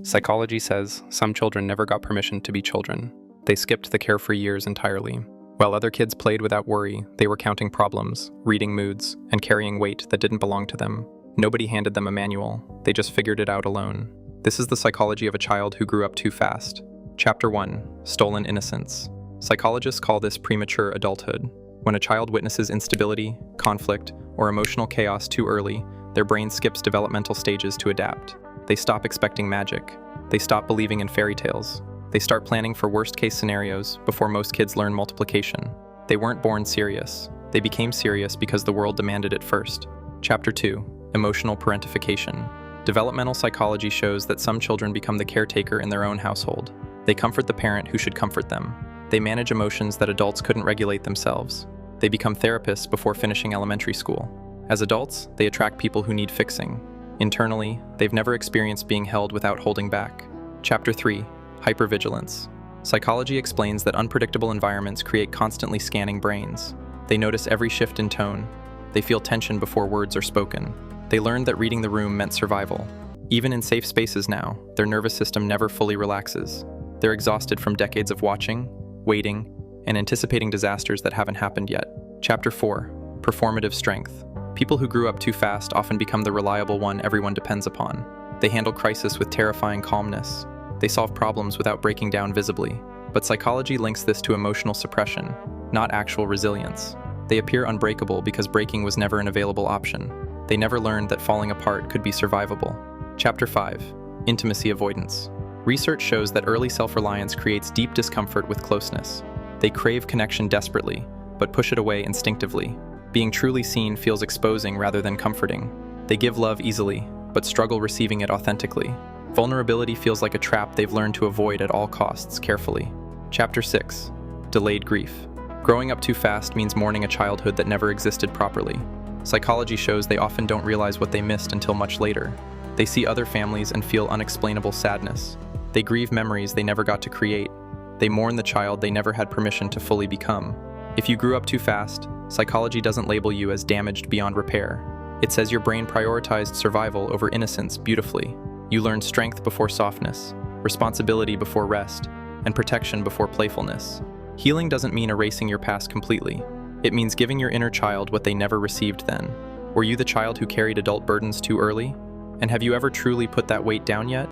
Psychology says some children never got permission to be children. They skipped the carefree years entirely. While other kids played without worry, they were counting problems, reading moods, and carrying weight that didn't belong to them. Nobody handed them a manual. They just figured it out alone. This is the psychology of a child who grew up too fast. Chapter 1. Stolen Innocence. Psychologists call this premature adulthood. When a child witnesses instability, conflict, or emotional chaos too early, their brain skips developmental stages to adapt. They stop expecting magic. They stop believing in fairy tales. They start planning for worst-case scenarios before most kids learn multiplication. They weren't born serious. They became serious because the world demanded it first. Chapter 2. Emotional parentification. Developmental psychology shows that some children become the caretaker in their own household. They comfort the parent who should comfort them. They manage emotions that adults couldn't regulate themselves. They become therapists before finishing elementary school. As adults, they attract people who need fixing. Internally, they've never experienced being held without holding back. Chapter 3. Hypervigilance. Psychology explains that unpredictable environments create constantly scanning brains. They notice every shift in tone. They feel tension before words are spoken. They learned that reading the room meant survival. Even in safe spaces now, their nervous system never fully relaxes. They're exhausted from decades of watching, waiting, and anticipating disasters that haven't happened yet. Chapter 4. Performative strength. People who grew up too fast often become the reliable one everyone depends upon. They handle crisis with terrifying calmness. They solve problems without breaking down visibly. But psychology links this to emotional suppression, not actual resilience. They appear unbreakable because breaking was never an available option. They never learned that falling apart could be survivable. Chapter 5. Intimacy avoidance. Research shows that early self-reliance creates deep discomfort with closeness. They crave connection desperately, but push it away instinctively. Being truly seen feels exposing rather than comforting. They give love easily, but struggle receiving it authentically. Vulnerability feels like a trap they've learned to avoid at all costs carefully. Chapter 6. Delayed grief. Growing up too fast means mourning a childhood that never existed properly. Psychology shows they often don't realize what they missed until much later. They see other families and feel unexplainable sadness. They grieve memories they never got to create. They mourn the child they never had permission to fully become. If you grew up too fast, psychology doesn't label you as damaged beyond repair. It says your brain prioritized survival over innocence beautifully. You learned strength before softness, responsibility before rest, and protection before playfulness. Healing doesn't mean erasing your past completely. It means giving your inner child what they never received then. Were you the child who carried adult burdens too early? And have you ever truly put that weight down yet?